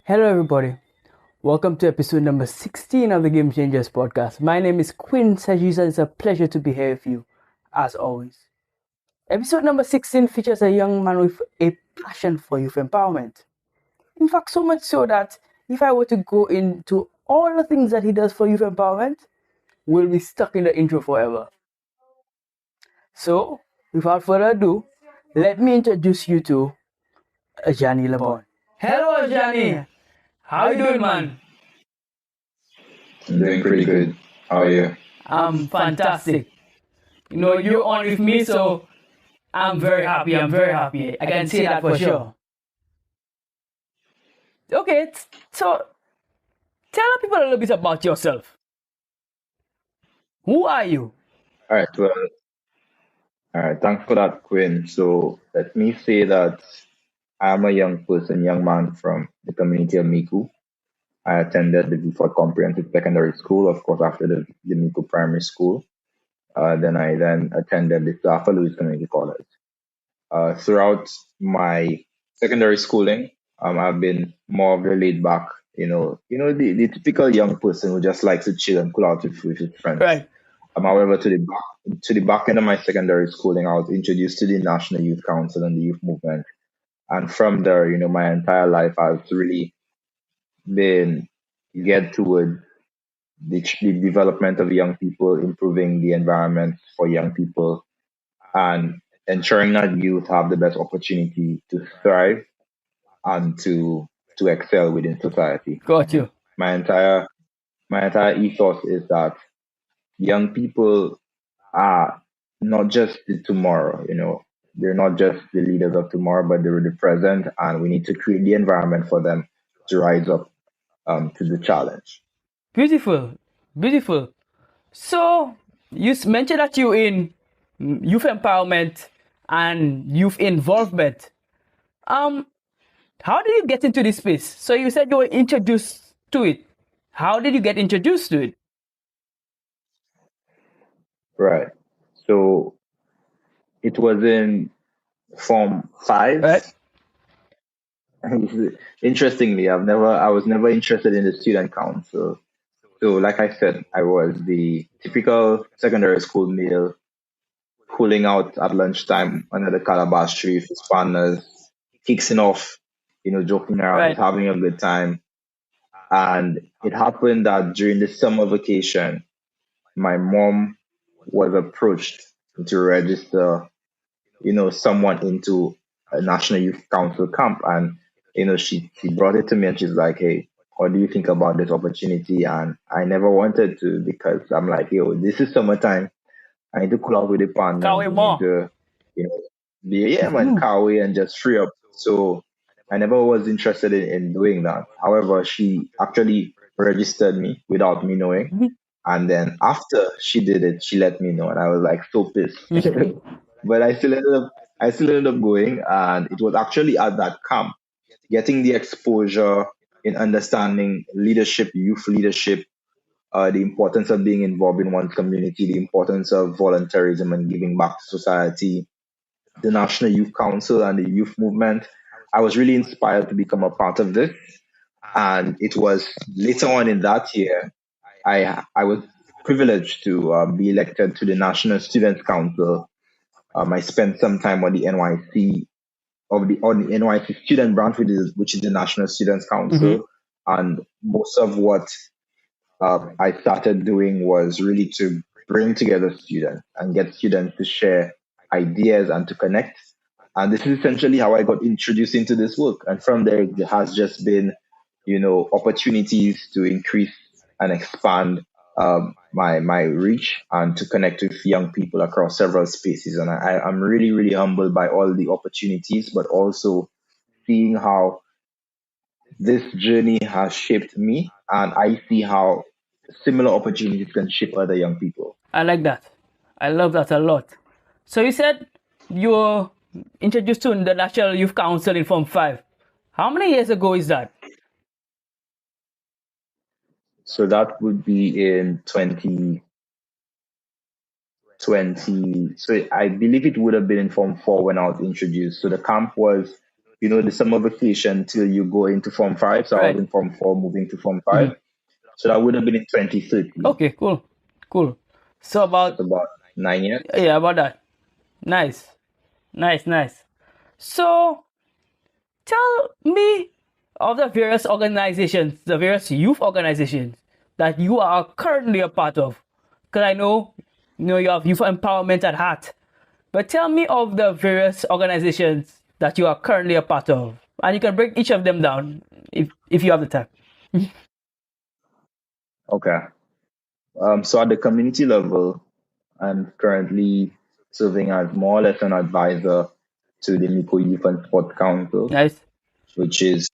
Hello, everybody. Welcome to episode number 16 of the Game Changers podcast. My name is Quinn. As usual, it's a pleasure to be here with you, as always. Episode number 16 features a young man with a passion for youth empowerment. In fact, so much so that if I were to go into all the things that he does for youth empowerment, we'll be stuck in the intro forever. So, without further ado, let me introduce you to Ajani Lebourne. Hello, Ajani. How you doing, man? I'm doing pretty good. How are you? I'm fantastic. You're on with me, so I'm very happy. I'm very happy. I can say that for sure. Okay, so tell the people a little bit about yourself. Who are you? All right. Well, all right. Thanks for that, Quinn. So let me say that I'm a young person, young man from the community of Miku. I attended the Beaufort Comprehensive Secondary School, of course, after the Miku Primary School. Then I attended the Arthur Lewis Community College. Throughout my secondary schooling, I've been more of a laid back, the typical young person who just likes to chill and cool out with his friends. Right. However, to the back end of my secondary schooling, I was introduced to the National Youth Council and the youth movement, and from there, my entire life I've really been geared toward the development of young people, improving the environment for young people, and ensuring that youth have the best opportunity to thrive and to excel within society. Got you. My entire my entire ethos is that young people are not just the tomorrow, they're not just the leaders of tomorrow, but they're the present, and we need to create the environment for them to rise up to the challenge. Beautiful. Beautiful. So you mentioned that you in youth empowerment and youth involvement. Um, how did you get into this space? So you said you were introduced to it. How did you get introduced to it? Right. So it was in Form 5. Right. Interestingly, I was never interested in the student council. So, like I said, I was the typical secondary school male cooling out at lunchtime under the calabash tree with his partners, kicking off, joking around, Right. having a good time. And it happened that during the summer vacation, my mom was approached to register, someone into a National Youth Council camp. And, she brought it to me and she's like, hey, what do you think about this opportunity? And I never wanted to because I'm like, yo, this is summertime. I need to cool out with the partners. Kawe We need more. to, be, yeah, man, car away and just free up. So I never was interested in doing that. However, she actually registered me without me knowing. And then after she did it, she let me know, and I was like so pissed. But I still ended up going, and it was actually at that camp, getting the exposure in understanding leadership, youth leadership, the importance of being involved in one's community, the importance of volunteerism and giving back to society, the National Youth Council and the youth movement. I was really inspired to become a part of this. And it was later on in that year, I was privileged to be elected to the National Students Council. I spent some time on the NYC on the NYC student branch, which is the National Students Mm-hmm. Council, and most of what I started doing was really to bring together students and get students to share ideas and to connect. And this is essentially how I got introduced into this work. And from there, it has just been, opportunities to increase and expand my reach and to connect with young people across several spaces. And I'm really, really humbled by all the opportunities, but also seeing how this journey has shaped me, and I see how similar opportunities can shape other young people. I like that. I love that a lot. So you said you were introduced to the National Youth Council in Form 5. How many years ago is that? So that would be in 2020. So I believe it would have been in Form 4 when I was introduced. So the camp was the summer vacation till you go into Form 5. So I was Right. in Form 4, moving to Form Hmm. 5. So that would have been in 2013. Okay, cool. Cool. So That's about, about 9 years. yeah, about that. Nice. Nice, nice. So tell me of the various organizations, the various youth organizations that you are currently a part of. Because I know, you have youth empowerment at heart. But tell me of the various organizations that you are currently a part of. And you can break each of them down if you have the time. Okay. So at the community level, I'm currently serving as more or less an advisor to the Miko Youth and Sport Council, Nice. which is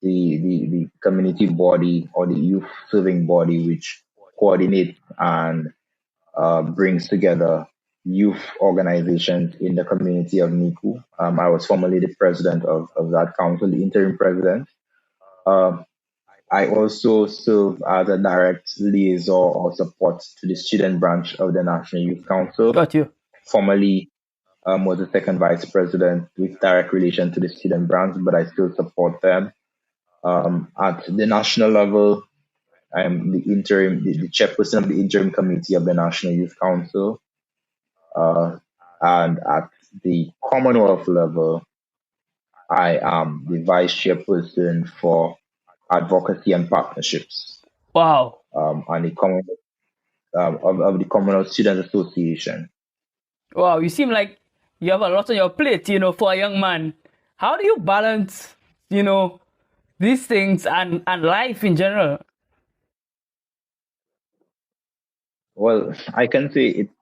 the community body or the youth serving body which coordinates and brings together youth organizations in the community of Miku. I was formerly the president of that council, the interim president. Um, I also serve as a direct liaison or support to the student branch of the National Youth Council. Got you. Formerly was the second vice president with direct relation to the student branch, but I still support them. At the national level, I am the chairperson of the interim committee of the National Youth Council. And at the Commonwealth level, I am the vice chairperson for advocacy and partnerships Wow. and the Commonwealth of the Commonwealth Students Association. Wow. You seem like you have a lot on your plate, for a young man. How do you balance, these things and life in general? Well, I can say it's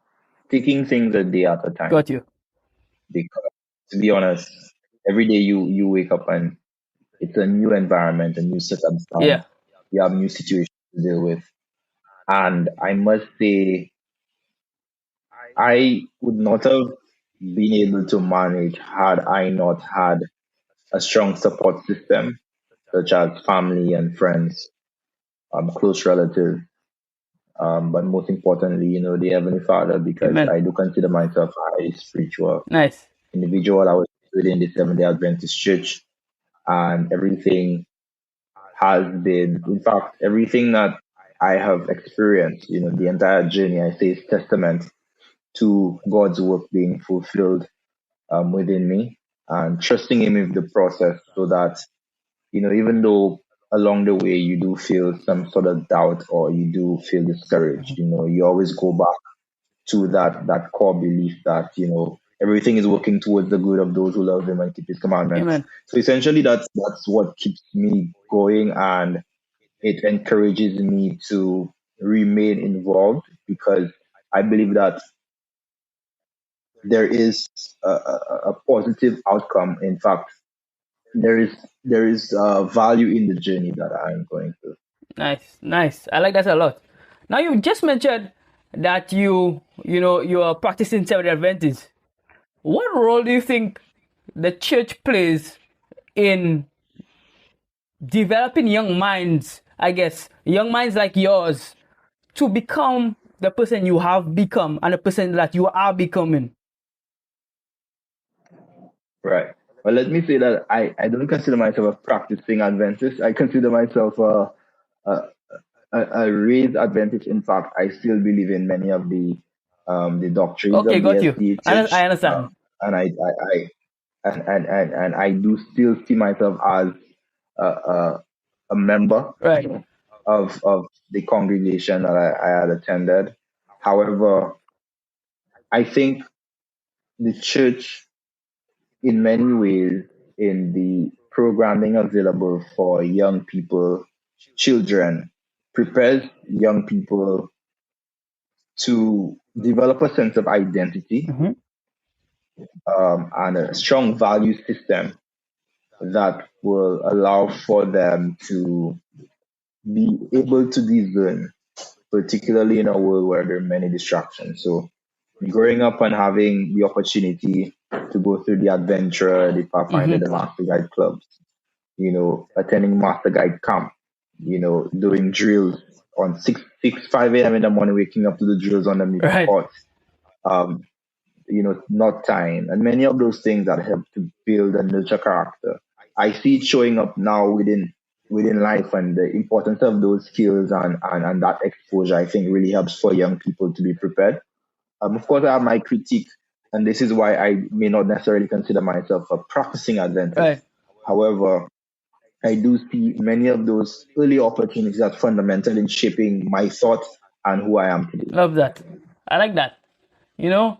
taking things a day at a time Got you. because, to be honest, every day you wake up and it's a new environment, a new circumstance. Yeah. You have new situations to deal with. And I must say, I would not have been able to manage had I not had a strong support system, such as family and friends, close relatives, but most importantly, the Heavenly Father, because Amen. I do consider myself a highly spiritual Nice. individual. I was within the Seventh Day Adventist Church, and everything has been, in fact, everything that I have experienced, the entire journey, I say is testament to God's work being fulfilled within me and trusting Him with the process so that, even though along the way you do feel some sort of doubt or you do feel discouraged, you always go back to that core belief that, everything is working towards the good of those who love Him and keep His commandments. Amen. So essentially, that's what keeps me going, and it encourages me to remain involved because I believe that there is a positive outcome. In fact, there is value in the journey that I'm going through. Nice. Nice. I like that a lot. Now you just mentioned that you are practicing Seventh-day Adventist. What role do you think the church plays in developing young minds, I guess, young minds like yours, to become the person you have become and the person that you are becoming? Right. Well, let me say that I don't consider myself a practicing Adventist. I consider myself a, a raised Adventist. In fact, I still believe in many of the doctrines Okay, of the got you. SDA I Church, understand. and and I do still see myself as a, a member Right. of the congregation that I had attended. However, I think the church, in many ways, in the programming available for young people, children, prepares young people to develop a sense of identity Mm-hmm. and a strong value system that will allow for them to be able to discern, particularly in a world where there are many distractions. So, growing up and having the opportunity to go through the adventure, the Pathfinder, Mm-hmm. the Master Guide clubs, attending Master Guide camp, doing drills on 5 a.m. in the morning, waking up to the drills on the Miko Right. court, not time, and many of those things that help to build and nurture character. I see it showing up now within life, and the importance of those skills and that exposure, I think, really helps for young people to be prepared. Of course, I have my critique, and this is why I may not necessarily consider myself a practicing Adventist. Right. However, I do see many of those early opportunities as fundamental in shaping my thoughts and who I am today. Love that. I like that. You know,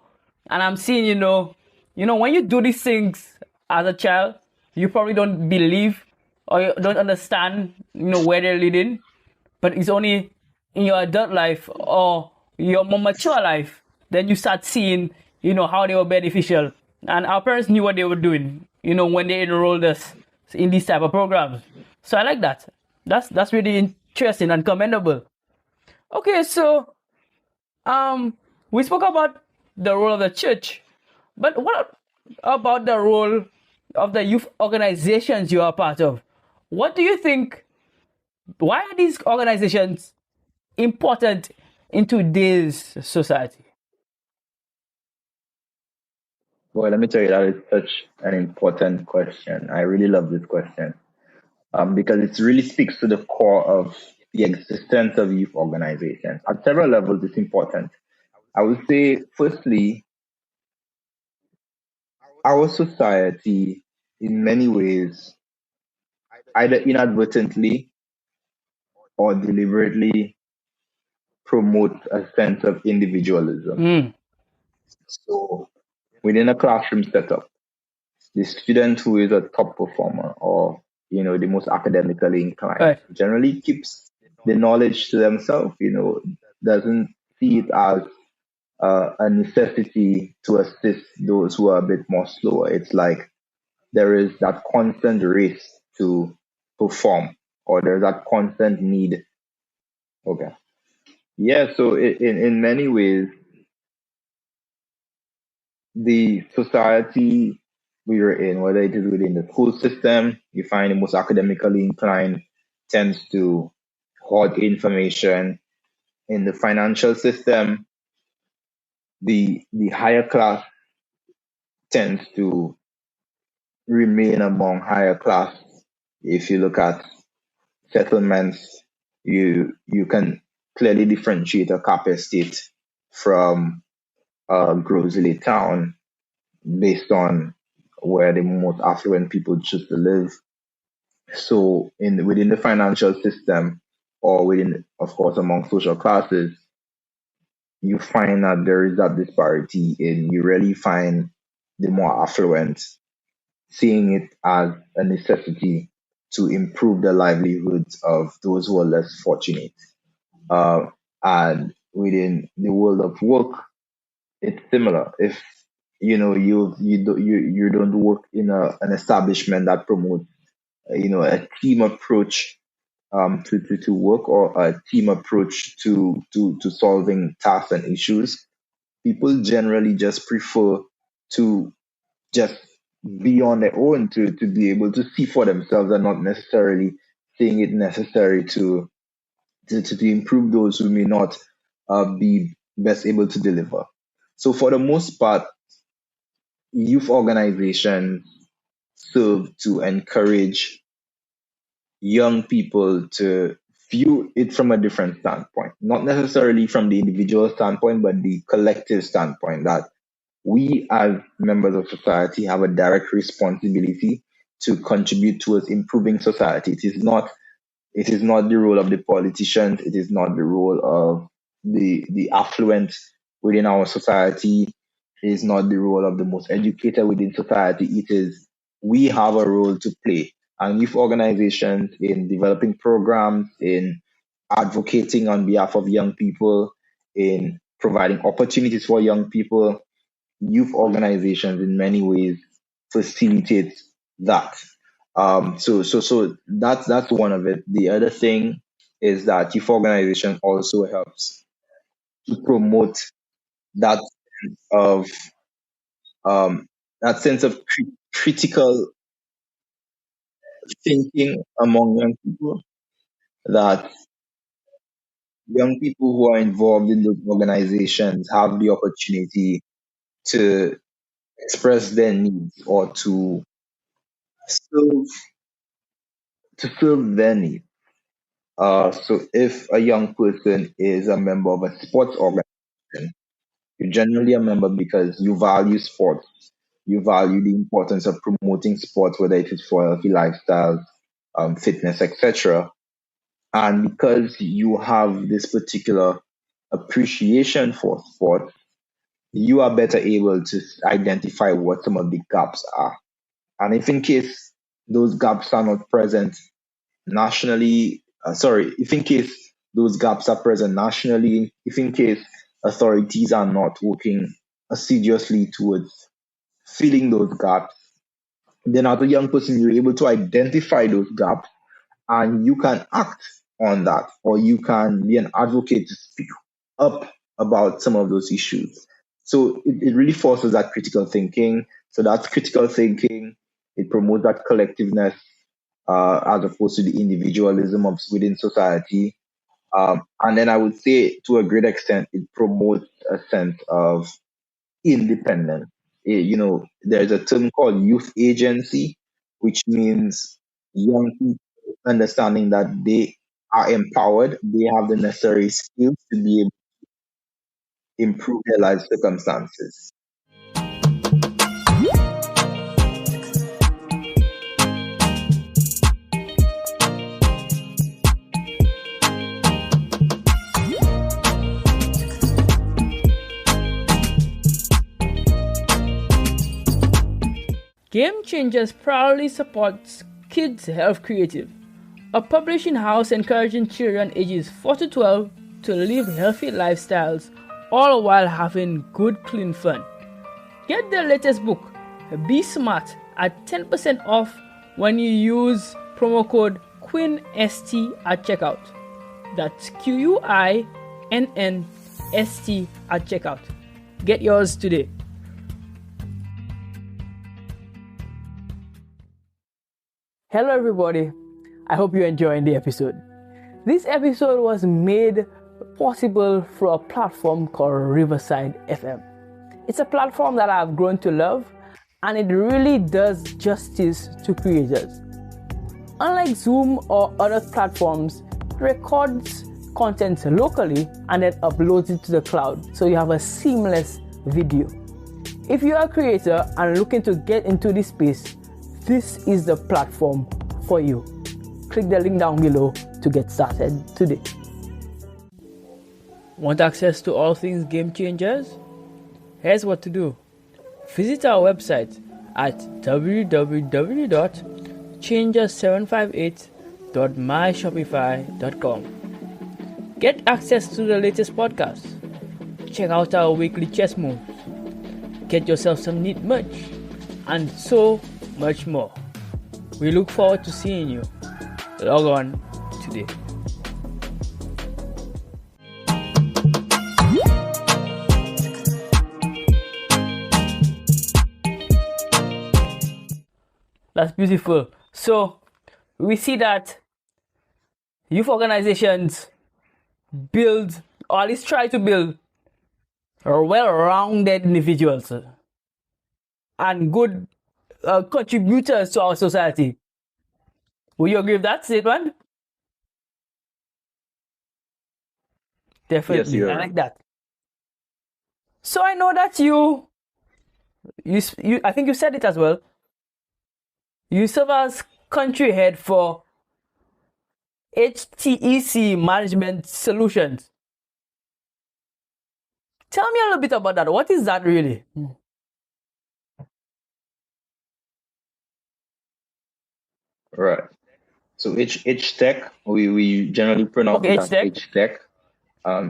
and I'm seeing, when you do these things as a child, you probably don't believe or you don't understand, where they're leading. But it's only in your adult life or your more mature life then you start seeing, how they were beneficial. And our parents knew what they were doing, when they enrolled us in these type of programs. So I like that. That's really interesting and commendable. Okay, so we spoke about the role of the church, but what about the role of the youth organizations you are part of? What do you think? Why are these organizations important in today's society? Well, let me tell you, that is such an important question. I really love this question because it really speaks to the core of the existence of youth organizations. At several levels, it's important. I would say, firstly, our society, in many ways, either inadvertently or deliberately, promotes a sense of individualism. Mm, So, within a classroom setup, the student who is a top performer or the most academically inclined right. generally keeps the knowledge to themselves, doesn't see it as a necessity to assist those who are a bit more slower. It's like there is that constant race to perform, or there's that constant need. Okay. Yeah, so in many ways, the society we are in, whether it is within the school system, you find the most academically inclined tends to hoard information. In the financial system, the higher class tends to remain among higher class. If you look at settlements, you can clearly differentiate a cap estate from a grocery town based on where the most affluent people choose to live. So in within the financial system or within, of course, among social classes, you find that there is that disparity in you really find the more affluent seeing it as a necessity to improve the livelihoods of those who are less fortunate. Uh, and within the world of work, it's similar. If you don't work in an establishment that promotes a team approach to work, or a team approach to solving tasks and issues, people generally just prefer to just be on their own to be able to see for themselves and not necessarily seeing it necessary to improve those who may not be best able to deliver. So for the most part, youth organizations serve to encourage young people to view it from a different standpoint, not necessarily from the individual standpoint, but the collective standpoint that we as members of society have a direct responsibility to contribute towards improving society. It is not the role of the politicians. It is not the role of the affluent within our society. It is not the role of the most educated within society. It is we have a role to play. And youth organizations in developing programs, in advocating on behalf of young people, in providing opportunities for young people, youth organizations in many ways facilitate that. So that's one of it. The other thing is that youth organization also helps to promote that of that sense of critical thinking among young people. That young people who are involved in those organizations have the opportunity to express their needs or to So to fill their need. So if a young person is a member of a sports organization, you're generally a member because you value sports. You value the importance of promoting sports, whether it is for healthy lifestyles, fitness, etc. And because you have this particular appreciation for sport, you are better able to identify what some of the gaps are. And if in case those gaps are not present nationally, if in case those gaps are present nationally, if in case authorities are not working assiduously towards filling those gaps, then as a young person, you're able to identify those gaps and you can act on that, or you can be an advocate to speak up about some of those issues. So it really fosters that critical thinking. So that's critical thinking. It promotes that collectiveness as opposed to the individualism of within society. And then I would say, to a great extent, it promotes a sense of independence. There's a term called youth agency, which means young people understanding that they are empowered, they have the necessary skills to be able to improve their life circumstances. Game Changers proudly supports Kids Health Creative, a publishing house encouraging children ages 4 to 12 to live healthy lifestyles, all while having good, clean fun. Get their latest book, Be Smart, at 10% off when you use promo code QUINNST at checkout. That's QUINNST at checkout. Get yours today. Hello, everybody. I hope you're enjoying the episode. This episode was made possible through a platform called Riverside FM. It's a platform that I've grown to love, and it really does justice to creators. Unlike Zoom or other platforms, it records content locally and then uploads it to the cloud, so you have a seamless video. If you are a creator and looking to get into this space, this is the platform for you. Click the link down below to get started today. Want access to all things Game Changers? Here's what to do. Visit our website at www.changers758.myshopify.com. Get access to the latest podcast. Check out our weekly chess moves. Get yourself some neat merch, and so much more. We look forward to seeing you. Log on today. That's beautiful. So we see that youth organizations build, or at least try to build, well-rounded individuals and good contributors to our society. Will you agree with that statement? Definitely. Yes, I like that. So I know that you I think you said it as well. You serve as country head for HTEC Management Solutions. Tell me a little bit about that. What is that really? Right. So H Tech, we generally pronounce Okay, it as HTech. H Tech,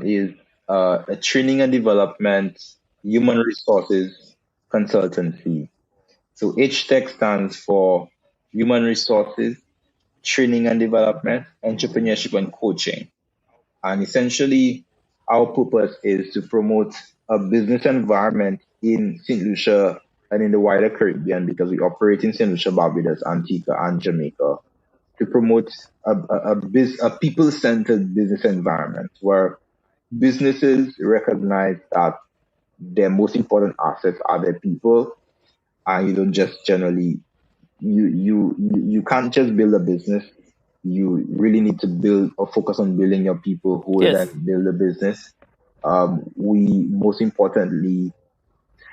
is a training and development human resources consultancy. So H Tech stands for human resources, training and development, entrepreneurship and coaching. And essentially, our purpose is to promote a business environment in St. Lucia and in the wider Caribbean, because we operate in St. Lucia, Barbados, Antigua, and Jamaica, to promote a people-centered business environment where businesses recognize that their most important assets are their people, and you don't just generally you can't just build a business. You really need to build or focus on building your people who will then Yes. build the business. We most importantly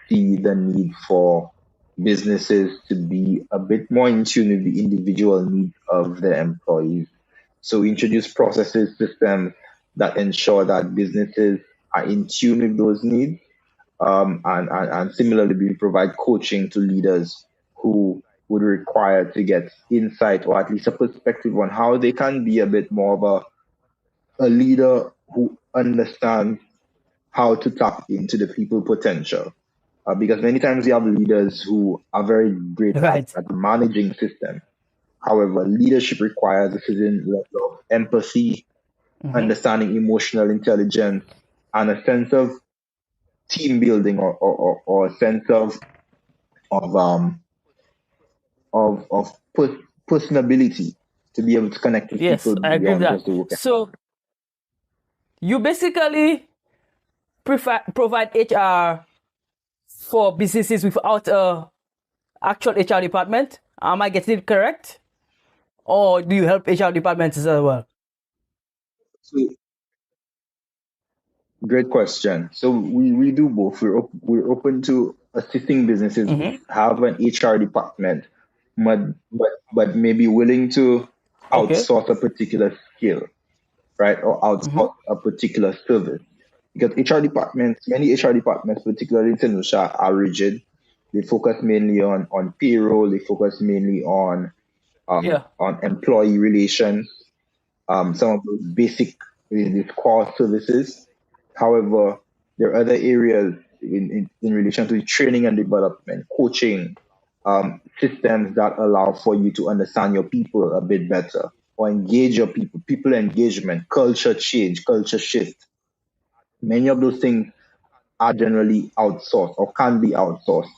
see the need for businesses to be a bit more in tune with the individual needs of their employees. So we introduce processes, systems that ensure that businesses are in tune with those needs. And similarly, we provide coaching to leaders who would require to get insight or at least a perspective on how they can be a bit more of a leader who understands how to tap into the people potential. Because many times you have leaders who are very great Right. at managing systems. However, leadership requires a certain level of empathy, Mm-hmm. understanding emotional intelligence, and a sense of team building or a sense of um of personability to be able to connect with Yes, people I agree with beyond that. just the work. So you basically provide HR for businesses without a actual HR department. Am I getting it correct? Or do you help HR departments as well? So, great question. So we do both. We're open to assisting businesses who Mm-hmm. have an HR department, but maybe willing to Okay. outsource a particular skill, right, or Mm-hmm. outsource a particular service. Because many HR departments, particularly in St. Lucia, are rigid. They focus mainly on payroll. They focus mainly Yeah. on employee relations, some of those basic these core services. However, there are other areas in relation to training and development, coaching, systems that allow for you to understand your people a bit better or engage your people engagement, culture change, culture shift. Many of those things are generally outsourced or can be outsourced.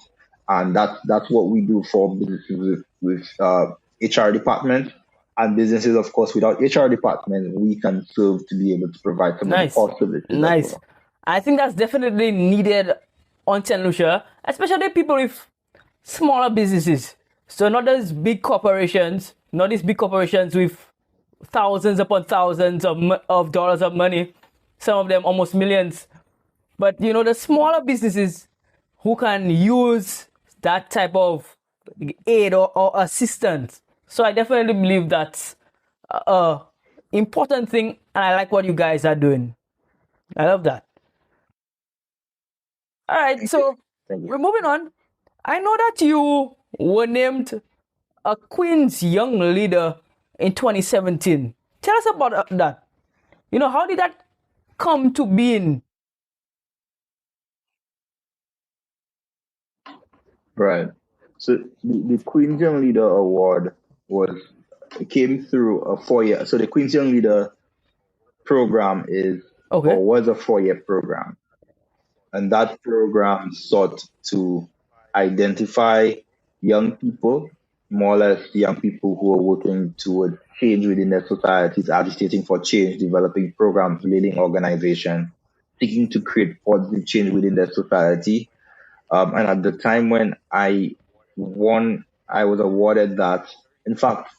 And that's what we do for businesses with HR departments. And businesses, of course, without HR department, we can serve to be able to provide some of the Nice. core services as Nice. well. I think that's definitely needed on St. Lucia, especially people with smaller businesses. So not those big corporations, not these big corporations with thousands upon thousands of dollars of money, some of them almost millions. But the smaller businesses who can use that type of aid or assistance. So I definitely believe that's a important thing, and I like what you guys are doing. I love that. All right, so Thank you. we're moving on. I know that you were named a Queen's Young Leader in 2017. Tell us about that. How did that come to being? Right. So the Queen's Young Leader Award was it came through a 4 year. So the Queen's Young Leader program is Okay. or was a 4 year program. And that program sought to identify young people, more or less young people who are working towards change within their societies, agitating for change, developing programs, leading organizations, seeking to create positive change within their society. And at the time when I won, I was awarded that. In fact,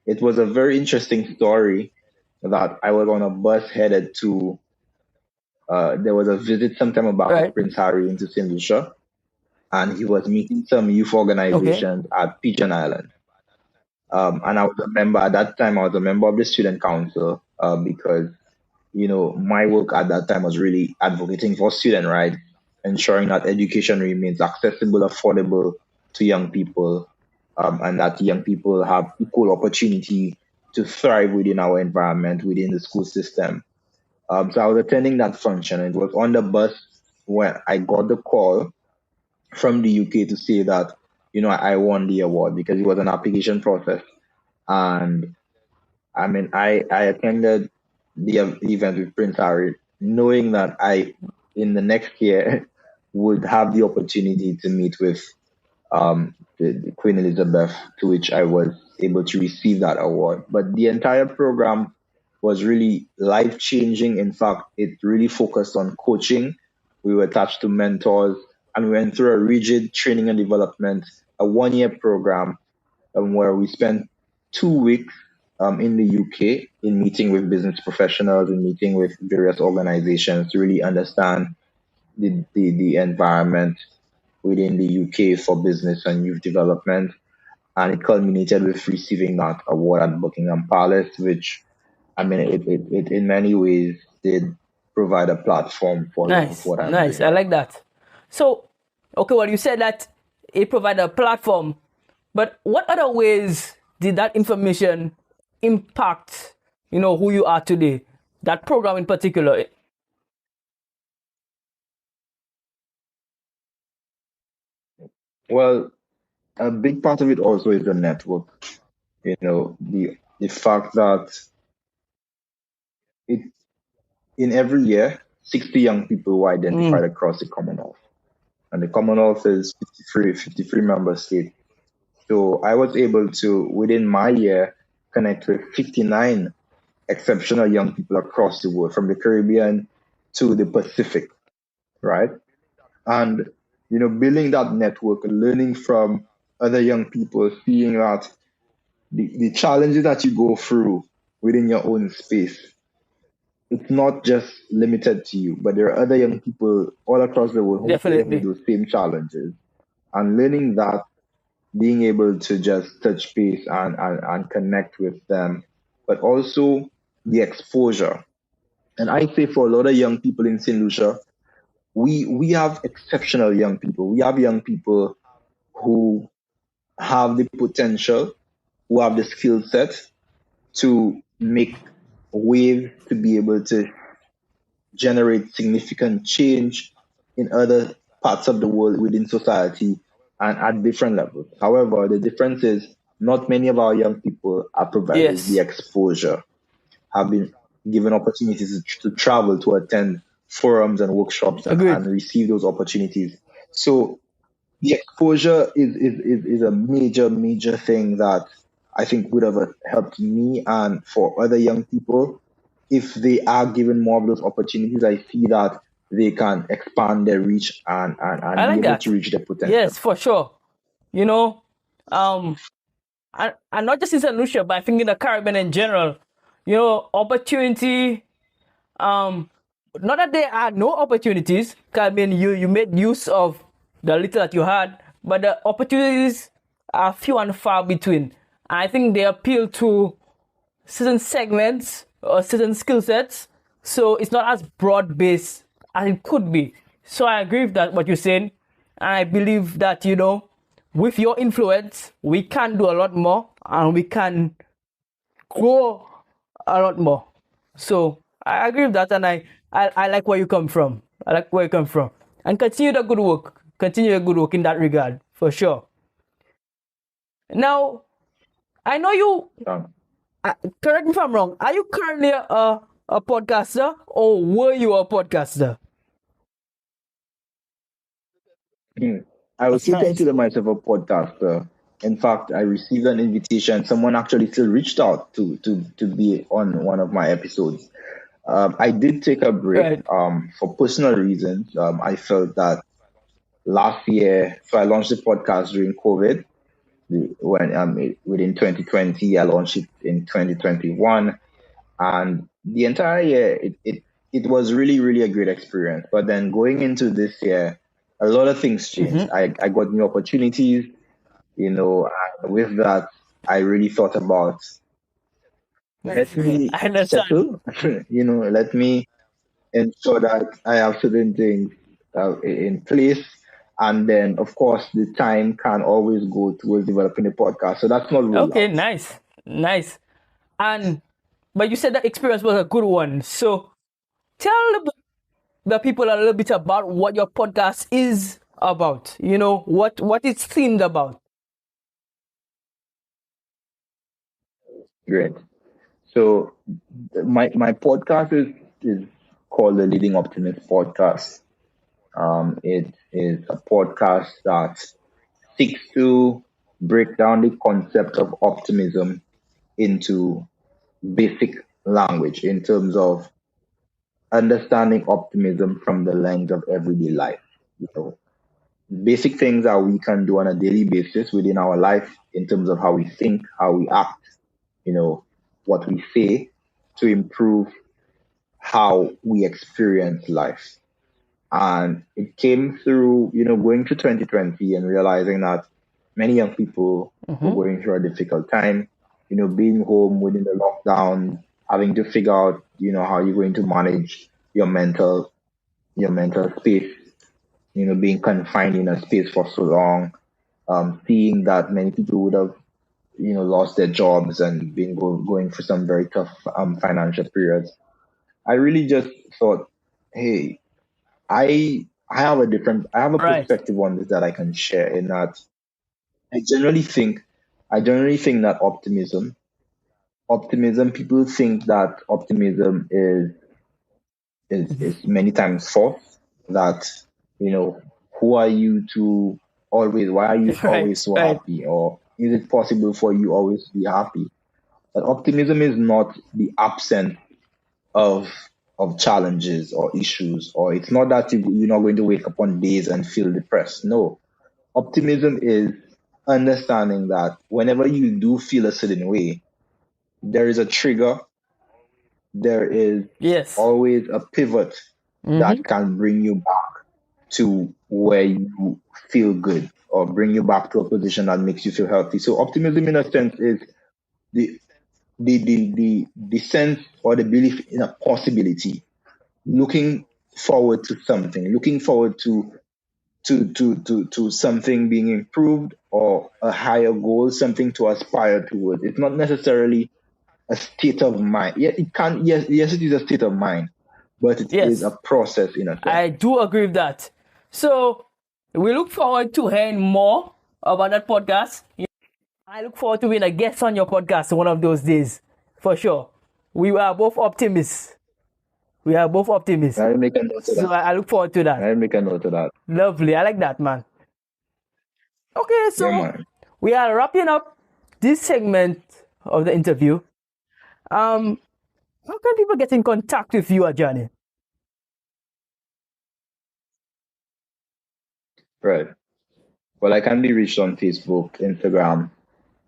it was a very interesting story that I was on a bus headed to there was a visit sometime back of Right. Prince Harry into St. Lucia, and he was meeting some youth Okay. organizations at Pigeon Island. And I was a member at that time. I was a member of the student council because my work at that time was really advocating for student rights, ensuring that education remains accessible, affordable to young people, and that young people have equal opportunity to thrive within our environment, within the school system. So I was attending that function. It was on the bus when I got the call from the UK to say that, I won the award because it was an application process. And I mean, I attended the event with Prince Harry, knowing that in the next year, would have the opportunity to meet with the Queen Elizabeth, to which I was able to receive that award. But the entire program was really life changing. In fact, it really focused on coaching. We were attached to mentors and we went through a rigid training and development, a 1 year program where we spent 2 weeks in the UK in meeting with business professionals and meeting with various organizations to really understand the environment within the UK for business and youth development. And it culminated with receiving that award at Buckingham Palace, which, I mean, it in many ways did provide a platform for a lot of what I'm Nice. doing I right like that. So, okay, well, you said that it provided a platform, but what other ways did that information impact, who you are today? That program in particular. now. Well, a big part of it also is the network. The fact that it in every year, 60 young people were identified across the Commonwealth. And the Commonwealth is 53 member states. So I was able to, within my year, connect with 59 exceptional young people across the world, from the Caribbean to the Pacific, right? And, building that network, learning from other young people, seeing that the challenges that you go through within your own space, it's not just limited to you, but there are other young people all across the world who are dealing with Definitely. those same challenges. And learning that, being able to just touch base and connect with them, but also the exposure. And I say for a lot of young people in St. Lucia, we have exceptional young people. We have young people who have the potential, who have the skill set to make waves, to be able to generate significant change in other parts of the world within society and at different levels. However, the difference is not many of our young people are provided the Yes. exposure, have been given opportunities to travel, to attend forums and workshops and Agreed. receive those opportunities. So the exposure is a major, major thing that I think would have helped me and for other young people. If they are given more of those opportunities, I see that they can expand their reach I and be like able that. to reach their potential. Yes, for sure. You know, um, and not just in St. Lucia, but I think in the Caribbean in general, opportunity. Not that there are no opportunities. 'Cause I mean, you made use of the little that you had, but the opportunities are few and far between. And I think they appeal to certain segments or certain skill sets, so it's not as broad based as it could be. So I agree with that what you're saying, and I believe that with your influence, we can do a lot more and we can grow a lot more. So I agree with that, and I like where you come from. I like where you come from, and continue the good work. Continue the good work in that regard for sure. Now I know you. Um, Correct me if I'm wrong. Are you currently a podcaster, or were you a podcaster? I would That's still nice. consider myself a podcaster. In fact, I received an invitation. Someone actually still reached out to be on one of my episodes. I did take a break Right. for personal reasons. I felt that last year, so I launched the podcast during COVID. When within 2020, I launched it in 2021, and the entire year it was really, really a great experience. But then going into this year, a lot of things changed. I got new opportunities, and with that, I really thought about, let me I understand. settle, let me ensure that I have certain things in place. And then, of course, the time can always go towards developing a podcast. So that's not ruled Okay, out. nice, nice. And but you said that experience was a good one. So tell the people a little bit about what your podcast is about. What it's themed about. Great. So my podcast is called the Leading Optimist Podcast. It is a podcast that seeks to break down the concept of optimism into basic language in terms of understanding optimism from the lens of everyday life. You know, basic things that we can do on a daily basis within our life in terms of how we think, how we act, what we say to improve how we experience life. And it came through, going through 2020 and realizing that many young people were Mm-hmm. going through a difficult time, being home within the lockdown, having to figure out, how you're going to manage your mental space, being confined in a space for so long, seeing that many people would have, lost their jobs and been going through some very tough financial periods. I really just thought, hey, I have a Right. perspective on this that I can share in that I generally think I generally think that optimism people think that optimism is many times false. That, you know, who are you to always why are you always Right. so Right. happy? Or is it possible for you always to be happy? But optimism is not the absence of challenges or issues, or it's not that you're not going to wake up on days and feel depressed. No, optimism is understanding that whenever you do feel a certain way, there is a trigger, there is Yes. always a pivot Mm-hmm. that can bring you back to where you feel good or bring you back to a position that makes you feel healthy. So optimism in a sense is the the sense or the belief in a possibility, looking forward to something, looking forward to something being improved or a higher goal, something to aspire towards. It's not necessarily a state of mind. Yeah, it can. Yes, it is a state of mind, but it is a Yes. process in a sense. I do agree with that. So we look forward to hearing more about that podcast. I look forward to being a guest on your podcast one of those days, for sure. We are both optimists. We are both optimists. I'll make a note of So that. I look forward to that. I'll make a note of that. Lovely. I like that, man. Okay, Yeah, so man. we are wrapping up this segment of the interview. Um, how can people get in contact with you, Ajani? Right. Well, I can be reached on Facebook, Instagram,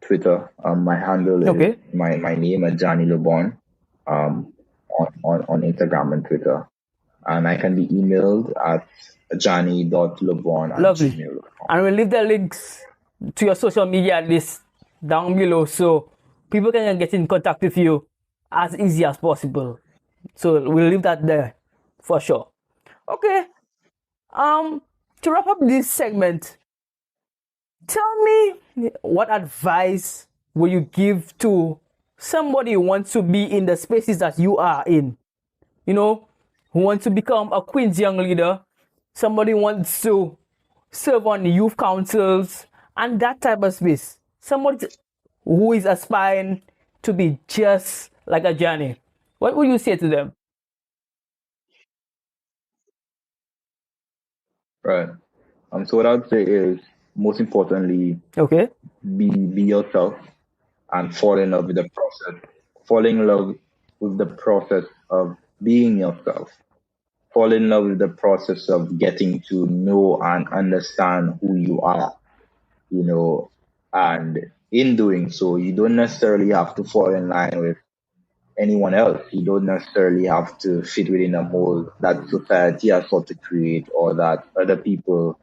Twitter. My handle is Okay, my name, Ajani Lebourne, on Instagram and Twitter. And I can be emailed at johnny.leborn at lovely. gmail.com. And we'll leave the links to your social media list down below so people can get in contact with you as easy as possible. So we'll leave that there for sure. Okay. Um, to wrap up this segment, tell me what advice will you give to somebody who wants to be in the spaces that you are in? You know, who wants to become a Queen's Young Leader, somebody wants to serve on youth councils and that type of space. Somebody who is aspiring to be just like Ajani. What would you say to them? Right. So what I would say is, most importantly, Okay. be yourself and fall in love with the process. Fall in love with the process of being yourself. Fall in love with the process of getting to know and understand who you are, you know, and in doing so, you don't necessarily have to fall in line with anyone else. You don't necessarily have to fit within a mold that society has sought to create, or that other people,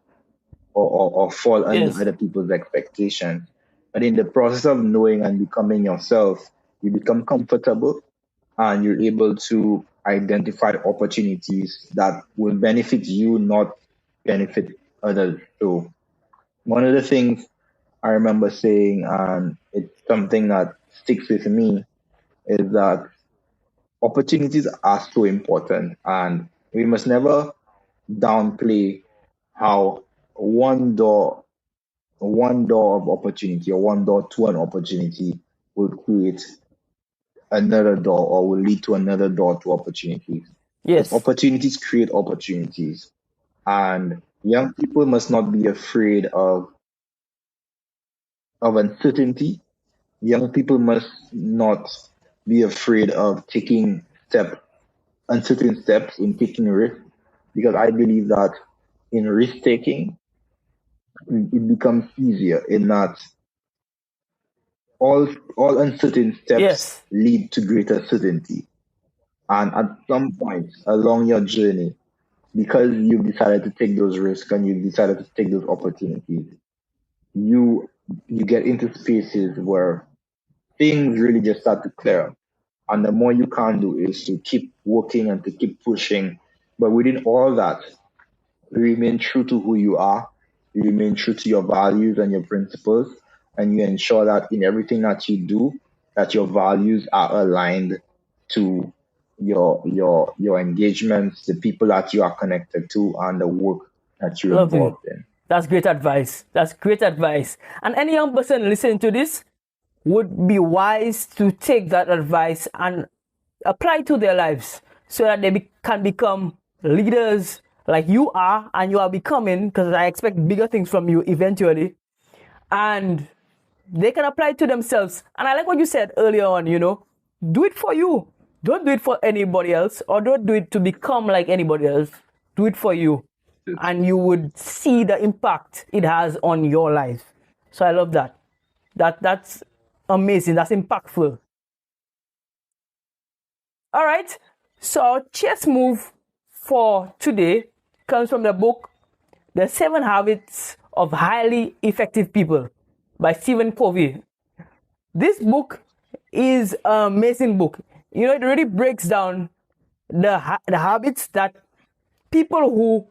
or fall under Yes. other people's expectations. But in the process of knowing and becoming yourself, you become comfortable and you're able to identify opportunities that will benefit you, not benefit others. So one of the things I remember saying, and it's something that sticks with me, is that opportunities are so important, and we must never downplay how one door one door of opportunity, or one door to an opportunity, will create another door, or will lead to another door to opportunities. Because Yes. opportunities create opportunities. And young people must not be afraid of uncertainty. Young people must not be afraid of taking uncertain steps, in taking risks, because I believe that in risk taking, it becomes easier in that all uncertain steps Yes. lead to greater certainty. And at some point along your journey, because you've decided to take those risks and you've decided to take those opportunities, you get into spaces where things really just start to clear up. And the more you can do is to keep working and to keep pushing. But within all that, remain true to who you are, you remain true to your values and your principles, and you ensure that in everything that you do, that your values are aligned to your engagements, the people that you are connected to, and the work that you're Lovely. involved in. That's great advice. That's great advice. And any young person listening to this would be wise to take that advice and apply to their lives so that they can become leaders like you are and you are becoming, because I expect bigger things from you eventually. And they can apply it to themselves. And I like what you said earlier on, do it for you. Don't do it for anybody else, or don't do it to become like anybody else. Do it for you. And you would see the impact it has on your life. So I love that. That's amazing. That's impactful. All right. So our chess move for today comes from the book The 7 Habits of Highly Effective People by Stephen Covey. This book is an amazing book. It really breaks down the habits that people who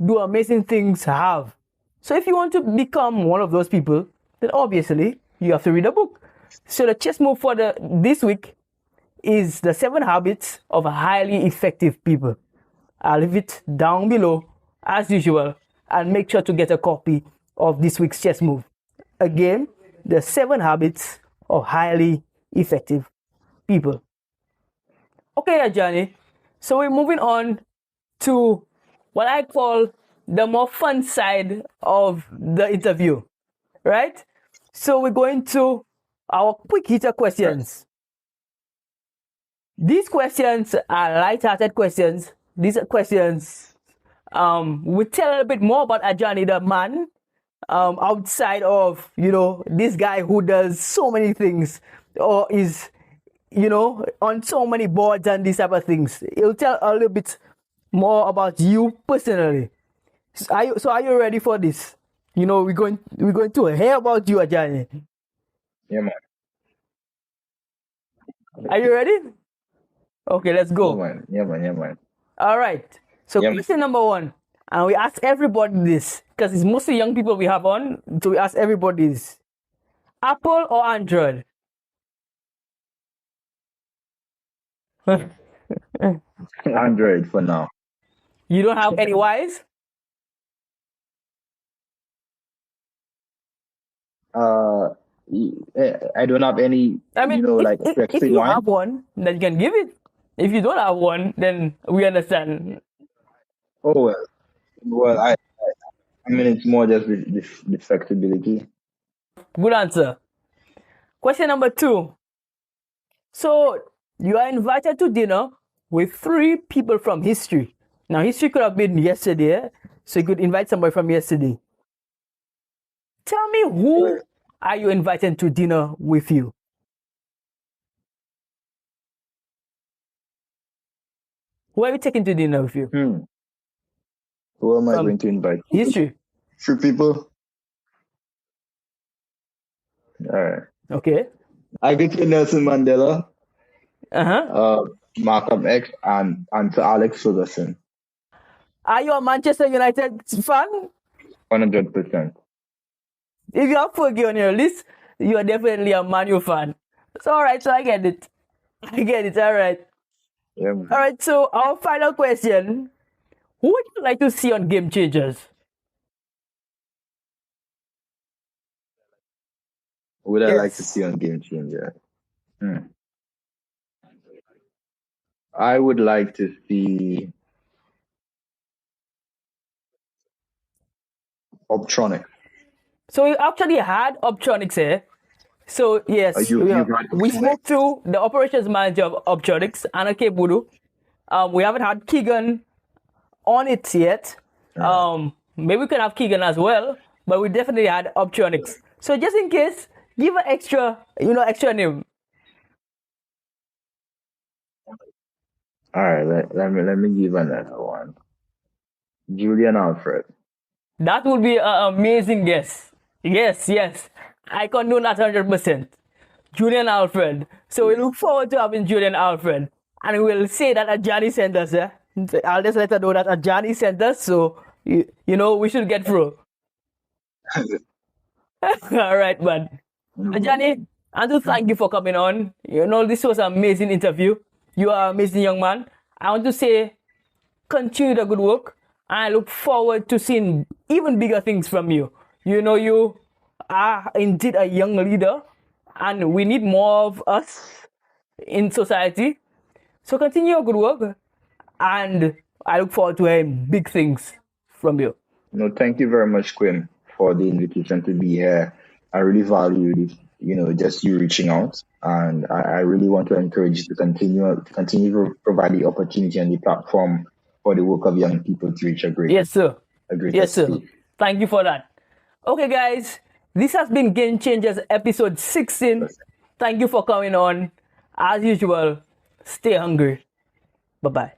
do amazing things have. So if you want to become one of those people, then obviously you have to read a book. So the chess move for this week is The 7 Habits of Highly Effective People. I'll leave it down below as usual, and make sure to get a copy of this week's chess move. Again, The 7 Habits of Highly Effective People. Okay, Ajani. So we're moving on to what I call the more fun side of the interview, right? So we're going to our quick hitter questions. These questions are light-hearted questions. These are questions we tell a little bit more about Ajani, the man, outside of, this guy who does so many things or is, on so many boards and these type of things. He'll tell a little bit more about you personally. So are you ready for this? We're going to hear about you, Ajani. Yeah, man. Are you ready? Okay, let's go. Yeah, man. All right. So question number 1, and we ask everybody this because it's mostly young people we have on. So we ask everybody this: Apple or Android? Android for now. You don't have any whys? I don't have any. I mean, if you have one, then you can give it. If you don't have one, then we understand. Oh well, I mean, it's more just the flexibility. Good answer. Question number 2. So you are invited to dinner with 3 people from history. Now, history could have been yesterday, so you could invite somebody from yesterday. Tell me, who are you inviting to dinner with you? Who are you taking to dinner with you? Who am I going to invite? History. 3 people. All right. Okay. I go to Nelson Mandela, Uh-huh. Malcolm X, and to Alex Ferguson. Are you a Manchester United fan? 100%. If you have Fergie on your list, you are definitely a Man U fan. It's all right, so I get it. All right. Yeah. All right, so our final question: who would you like to see on Game Changers? Who would I like to see on Game Changer? I would like to see Optronics. So we actually had Optronics here. So yes, we spoke to the operations manager of Optronics, Anake Budu. We haven't had Keegan on it yet. Maybe we can have Keegan as well. but we definitely had optronics. So just in case, give an extra name. All right, let me give another one. Julian Alfred. That would be an amazing guess. Yes. I condone that 100%. Julian Alfred. So we look forward to having Julian Alfred. And we'll say that Ajani sent us, yeah? I'll just let her know that Ajani sent us, so, we should get through. All right, man. Ajani, and to thank you for coming on. This was an amazing interview. You are an amazing young man. I want to say, continue the good work. And I look forward to seeing even bigger things from you. You are indeed a young leader, and we need more of us in society. So continue your good work, and I look forward to hearing big things from you. No, thank you very much, Quinn, for the invitation to be here. I really value, just you reaching out, and I really want to encourage you to continue to provide the opportunity and the platform for the work of young people to reach a greater, Yes, sir. Yes, sir. State. Thank you for that. Okay, guys, this has been Game Changers episode 16. Thank you for coming on. As usual, stay hungry. Bye-bye.